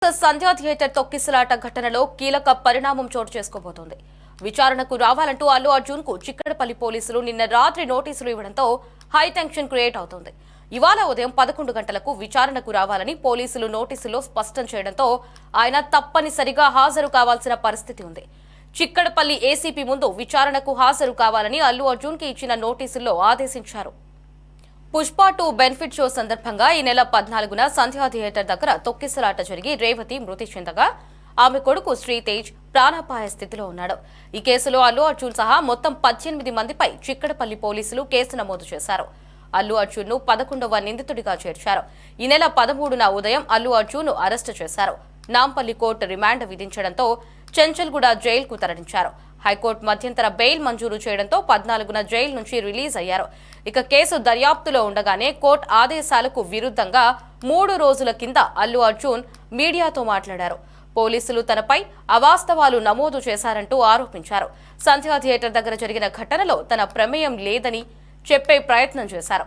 సంధ్యా theatre తొక్కిసలాట ఘటనలో కీలక పరిణామం చోటు చేసుకోబోతోంది. విచారణకు రావాలంటూ అల్లు అర్జున్ కు చిక్కడపల్లి పోలీసులు నిన్న రాత్రి నోటీసులు ఇవ్వడంతో హై టెన్షన్ క్రియేట్ అవుతోంది. ఇవాళ ఉదయం 11 గంటలకు విచారణకు రావాలని పోలీసులు నోటీసులో స్పష్టం చేయడంతో ఆయన తప్పనిసరిగా హాజరు కావాల్సిన పరిస్థితి ఉంది. చిక్కడపల్లి ఏసీపీ ముందు విచారణకు హాజరు కావాలని అల్లు అర్జున్ కి ఇచ్చిన నోటీసుల్లో ఆదేశించారు. పుష్ప 2 బెనిఫిట్ షో సందర్భంగా ఈ నెల 14న సంధ్యా థియేటర్ దగ్గర తొక్కిసలాట జరిగి రేవతి మృతి చెందగా ఆమె కొడుకు శ్రీతేజ్ ప్రాణాపాయ స్థితిలో ఉన్నాడు. ఈ కేసులో అల్లు అర్జున్ సహా మొత్తం 18 మందిపై చిక్కడపల్లి పోలీసులు కేసు నమోదు చేశారు. అల్లు అర్జున్ ను 11వ నిందితుడిగా చేర్చారు. ఈ నెల 13న ఉదయం అల్లు అర్జున్ ను అరెస్టు చేశారు. నాంపల్లి కోర్టు రిమాండ్ విధించడంతో చెంచల్గూడ జైలుకు తరలించారు. హైకోర్టు మధ్యంతర బెయిల్ మంజూరు చేయడంతో 14న జైలు నుంచి రిలీజ్ అయ్యారు. ఇక కేసు దర్యాప్తులో ఉండగానే కోర్టు ఆదేశాలకు విరుద్ధంగా 3 రోజుల కింద అల్లు అర్జున్ మీడియాతో మాట్లాడారు. పోలీసులు తనపై అవాస్తవాలు నమోదు చేశారంటూ ఆరోపించారు. సంధ్యా థియేటర్ దగ్గర జరిగిన ఘటనలో తన ప్రమేయం లేదని చెప్పే ప్రయత్నం చేశారు.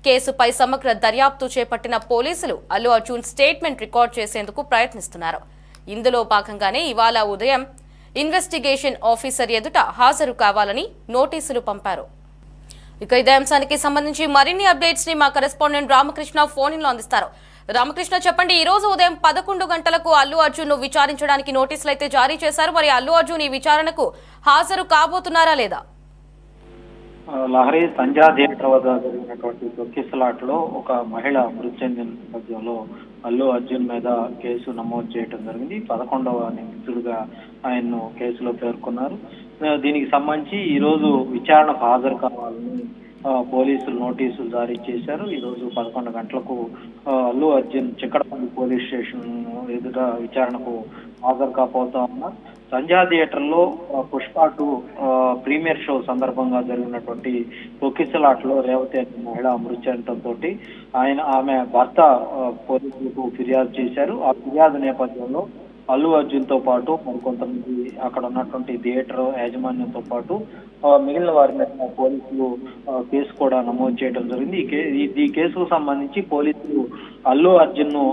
కేసుపై సమగ్ర దర్యాప్తు చేపట్టిన పోలీసులు అల్లు అర్జున్ స్టేట్మెంట్ రికార్డ్ చేసేందుకు ప్రయత్నిస్తున్నారు. ఇందులో భాగంగానే ఇవాళ ఉదయం ఇన్వెస్టిగేషన్ ఆఫీసర్ ఎదుట హాజరు కావాలని నోటీసులు పంపారు. ఇక ఇదే అంశానికి సంబంధించి మరిన్ని అప్డేట్స్ ని మా కరెస్పాండెంట్ రామకృష్ణ ఫోన్ ఇన్ లో అందిస్తారు. రామకృష్ణ, చెప్పండి, ఈ రోజు ఉదయం 11 గంటలకు అల్లు అర్జున్ ను విచారించడానికి నోటీసులు అయితే జారీ చేశారు. మరి అల్లు అర్జున్ ఈ విచారణకు హాజరు కాబోతున్నారా లేదా? లహరి సంధ్యా థియేటర్ వద్ద జరిగినటువంటి తొక్కిసలాటలో ఒక మహిళ మృతి చెందిన నేపథ్యంలో అల్లు అర్జున్ మీద కేసు నమోదు చేయడం జరిగింది. 11వ నిందితుడిగా ఆయన్ను కేసులో పేర్కొన్నారు. దీనికి సంబంధించి ఈ రోజు విచారణకు హాజరు కావాలని పోలీసులు నోటీసులు జారీ చేశారు. ఈ రోజు 11 గంటలకు అల్లు అర్జున్ చిక్కడపల్లి పోలీస్ స్టేషన్ ఎదుట విచారణకు హాజరు కాబోతా ఉన్నారు. సంధ్యా థియేటర్ లో పుష్ప 2 ప్రీమియర్ షో సందర్భంగా జరిగినటువంటి తొక్కిసలాటలో రేవతి అనే మహిళ మృతి చెందడంతో ఆమె భర్త పోలీసులకు ఫిర్యాదు చేశారు. ఆ ఫిర్యాదు నేపథ్యంలో అల్లు అర్జున్ తో పాటు మరికొంతమంది అక్కడ ఉన్నటువంటి థియేటర్ యాజమాన్యంతో పాటు మిగిలిన వారి మీద పోలీసులు కేసు కూడా నమోదు చేయడం జరిగింది. ఈ కేసుకు సంబంధించి పోలీసులు అల్లు అర్జున్ ను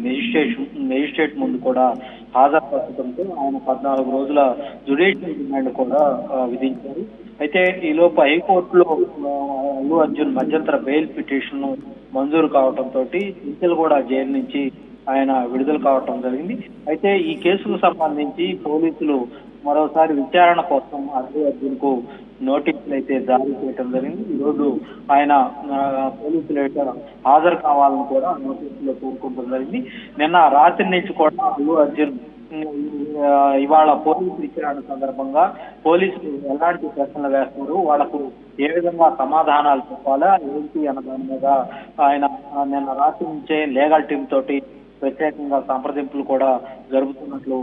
మెజిస్ట్రేట్ ముందు కూడా హాజరుపరచడంతో ఆయన 14 రోజుల జ్యుడిషియల్ రిమాండ్ కూడా విధించారు. అయితే ఈలోపు హైకోర్టులో అల్లు అర్జున్ మధ్యంతర బెయిల్ పిటిషన్ మంజూరు కావడంతో కూడా జైలు నుంచి ఆయన విడుదల కావటం జరిగింది. అయితే ఈ కేసుకు సంబంధించి పోలీసులు మరోసారి విచారణ కోసం అల్లు అర్జున్ కు నోటీసులు అయితే జారీ చేయడం జరిగింది. ఈ రోజు ఆయన పోలీసులు హాజరు కావాలని కూడా నోటీసులో కోరుకోవడం జరిగింది. నిన్న రాత్రి నుంచి కూడా అల్లు అర్జున్ ఇవాళ పోలీసు విచారణ సందర్భంగా పోలీసులు ఎలాంటి ప్రశ్నలు వేస్తారు, వాళ్లకు ఏ విధంగా సమాధానాలు చెప్పాలా ఏంటి అన్న దాని మీద ఆయన నిన్న రాత్రి నుంచే లీగల్ టీం తోటి ప్రత్యేకంగా సంప్రదింపులు కూడా జరుగుతున్నట్లు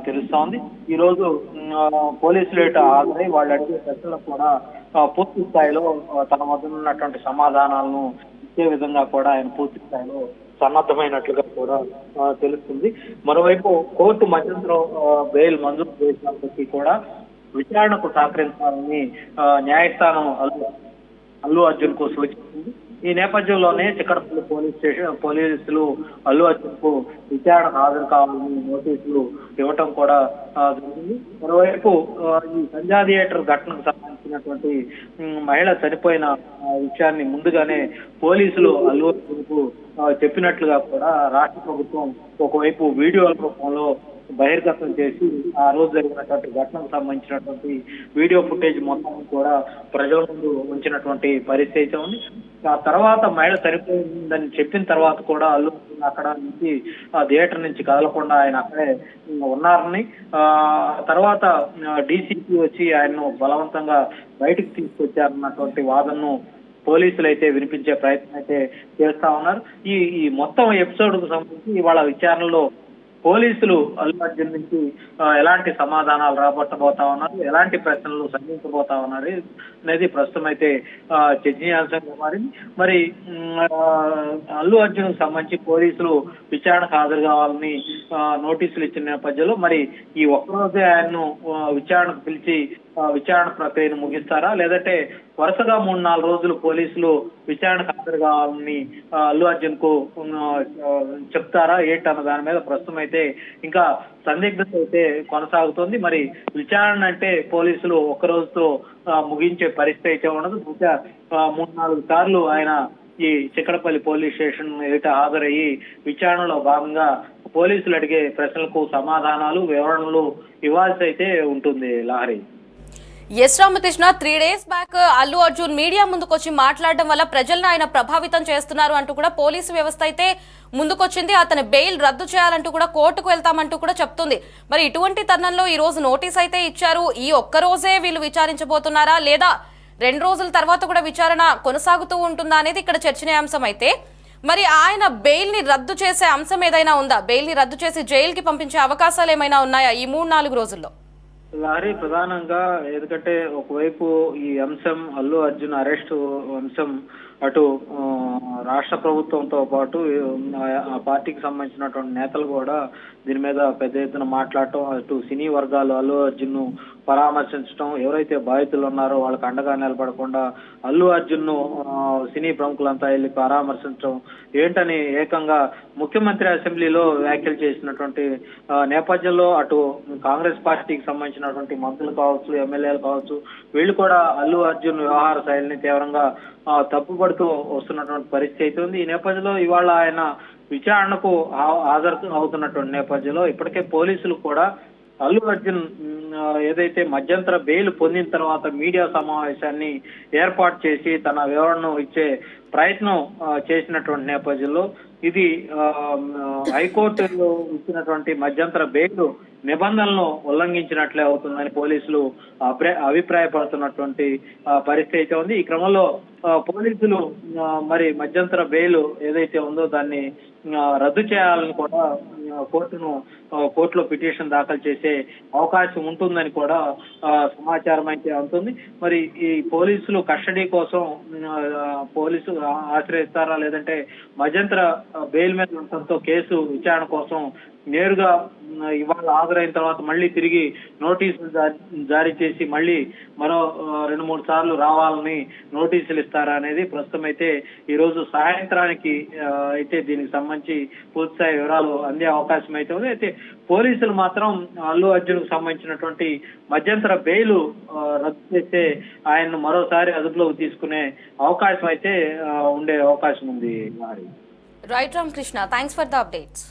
తెలుస్తోంది. ఈ రోజు పోలీసులు హాజరై వాళ్ళు అడిగే ప్రశ్నలకు కూడా పూర్తి స్థాయిలో తన వద్ద ఉన్నటువంటి సమాధానాలను ఇచ్చే విధంగా కూడా ఆయన పూర్తి స్థాయిలో సన్నద్ధమైనట్లుగా కూడా తెలుస్తుంది. మరోవైపు కోర్టు మధ్యంతరం బెయిల్ మంజూరు చేసినప్పటికీ కూడా విచారణకు సహకరించాలని న్యాయస్థానం అల్లు అర్జున్ కు సూచించింది. ఈ నేపథ్యంలోనే చిక్కడపల్లి పోలీసులు అల్లు అర్జున్ కు విచారణకు హాజరు కావాలని నోటీసులు ఇవ్వటం కూడా జరిగింది. మరోవైపు ఈ సంధ్యా థియేటర్ ఘటనకు సంబంధించినటువంటి మహిళ చనిపోయిన విషయాన్ని ముందుగానే పోలీసులు అల్లు అర్జున్ కు చెప్పినట్లుగా కూడా రాష్ట్ర ప్రభుత్వం ఒకవైపు వీడియో రూపంలో బహిర్గతం చేసి ఆ రోజు జరిగినటువంటి ఘటనకు సంబంధించినటువంటి వీడియో ఫుటేజ్ మొత్తం కూడా ప్రజల ముందు ఉంచినటువంటి పరిస్థితి ఉంది. ఆ తర్వాత మహిళ చనిపోయిందని చెప్పిన తర్వాత కూడా అల్లు అక్కడ నుంచి ఆ థియేటర్ నుంచి కదలకుండా ఆయన అక్కడే ఉన్నారని, తర్వాత డీసీపీ వచ్చి ఆయన్ను బలవంతంగా బయటకు తీసుకొచ్చారన్నటువంటి వాదనను పోలీసులు అయితే వినిపించే ప్రయత్నం అయితే చేస్తా ఉన్నారు. ఈ మొత్తం ఎపిసోడ్ కు సంబంధించి ఇవాళ విచారణలో పోలీసులు అల్లు అర్జున్ నుంచి ఎలాంటి సమాధానాలు రాబట్టబోతా ఉన్నారు, ఎలాంటి ప్రశ్నలు సంధించబోతా ఉన్నారు అనేది ప్రస్తుతం అయితే చర్చనీయాంశంగా మారింది. మరి అల్లు అర్జున్ సంబంధించి పోలీసులు విచారణకు హాజరు కావాలని నోటీసులు ఇచ్చిన నేపథ్యంలో మరి ఈ ఒక్కరోజే ఆయన్ను విచారణకు పిలిచి విచారణ ప్రక్రియను ముగిస్తారా, లేదంటే వరుసగా 3-4 రోజులు పోలీసులు విచారణకు హాజరు కావాలని అల్లు అర్జున్ కు చెప్తారా ఏంటన్న దాని మీద ప్రస్తుతం అయితే ఇంకా సందిగ్ధత అయితే కొనసాగుతోంది. మరి విచారణ అంటే పోలీసులు ఒక్క రోజుతో ముగించే పరిస్థితి అయితే ఉండదు. ఇంకా 3-4 సార్లు ఆయన ఈ చిక్కడపల్లి పోలీస్ స్టేషన్ ఎదుట హాజరయ్యి విచారణలో భాగంగా పోలీసులు అడిగే ప్రశ్నలకు సమాధానాలు, వివరణలు ఇవ్వాల్సి అయితే ఉంటుంది. Lahari. S Ramakrishna, 3 days back Allu Arjun media ముందుకొచ్చి మాట్లాడడం వల్ల ప్రజలను ఆయన ప్రభావితం చేస్తున్నారు అంటూ కూడా పోలీసు వ్యవస్థ అయితే ముందుకొచ్చింది. అతని బెయిల్ రద్దు చేయాలంటూ కూడా కోర్టుకు వెళ్తామంటూ కూడా చెప్తుంది. మరి ఇటువంటి తరుణంలో ఈ రోజు నోటీస్ అయితే ఇచ్చారు. ఈ ఒక్క రోజే వీళ్ళు విచారించబోతున్నారా, లేదా 2 రోజుల తర్వాత కూడా విచారణ కొనసాగుతూ ఉంటుందా అనేది ఇక్కడ చర్చనీయాంశం. అయితే మరి ఆయన బెయిల్ ని రద్దు చేసే అంశం ఏదైనా ఉందా? బెయిల్ ని రద్దు చేసి జైలుకి పంపించే అవకాశాలు ఏమైనా ఉన్నాయా ఈ 3-4 రోజుల్లో? లారీ ప్రధానంగా ఎందుకంటే ఒకవైపు ఈ అంశం అల్లు అర్జున్ అరెస్టు అంశం అటు రాష్ట్ర ప్రభుత్వంతో పాటు ఆ పార్టీకి సంబంధించినటువంటి నేతలు కూడా దీని మీద పెద్ద ఎత్తున మాట్లాడటం, అటు సినీ వర్గాలు అల్లు అర్జున్ ను పరామర్శించడం, ఎవరైతే బాధితులు ఉన్నారో వాళ్ళకి అండగా నిలబడకుండా అల్లు అర్జున్ ను సినీ ప్రముఖులంతా వెళ్ళి పరామర్శించడం ఏంటని ఏకంగా ముఖ్యమంత్రి అసెంబ్లీలో వ్యాఖ్యలు చేసినటువంటి నేపథ్యంలో అటు కాంగ్రెస్ పార్టీకి సంబంధించినటువంటి మంత్రులు కావచ్చు, ఎమ్మెల్యేలు కావచ్చు, వీళ్ళు కూడా అల్లు అర్జున్ వ్యవహార శైలిని తీవ్రంగా తప్పుపడుతూ వస్తున్నటువంటి పరిస్థితి అయితే ఉంది. ఈ నేపథ్యంలో ఇవాళ ఆయన విచారణకు హాజరు అవుతున్నటువంటి నేపథ్యంలో ఇప్పటికే పోలీసులు కూడా అల్లు అర్జున్ ఏదైతే మధ్యంతర బెయిల్ పొందిన తర్వాత మీడియా సమావేశాన్ని ఏర్పాటు చేసి తన వివరణను ఇచ్చే ప్రయత్నం చేసినటువంటి నేపథ్యంలో ఇది హైకోర్టు ఇచ్చినటువంటి మధ్యంతర బెయిల్ నిబంధనలను ఉల్లంఘించినట్లే అవుతుందని పోలీసులు అభిప్రాయపడుతున్నటువంటి పరిస్థితి అయితే ఉంది. ఈ క్రమంలో పోలీసులు మరి మధ్యంతర బెయిల్ ఏదైతే ఉందో దాన్ని రద్దు చేయాలని కూడా కోర్టులో పిటిషన్ దాఖలు చేసే అవకాశం ఉంటుందని కూడా సమాచారం అయితే ఉంటుంది. మరి ఈ పోలీసులు కస్టడీ కోసం పోలీసులు ఆశ్రయిస్తారా, లేదంటే మధ్యంతర బెయిల్ మీద ఉండటంతో కేసు విచారణ కోసం నేరుగా ఇవాళ హాజరైన తర్వాత మళ్ళీ తిరిగి నోటీసులు జారీ చేసి మళ్ళీ మరో 2-3 సార్లు రావాలని నోటీసులు ఇస్తారా అనేది ప్రస్తుతం అయితే ఈ రోజు సాయంత్రానికి అయితే దీనికి సంబంధించి పూర్తిస్థాయి వివరాలు అందే అవకాశం అయితే ఉంది. అయితే పోలీసులు మాత్రం అల్లు అర్జున్ కు సంబంధించినటువంటి మధ్యంతర బెయిల్ రద్దు చేస్తే ఆయన్ను మరోసారి అదుపులోకి తీసుకునే అవకాశం అయితే ఉండే అవకాశం ఉంది. Right Ramakrishna, thanks for the updates.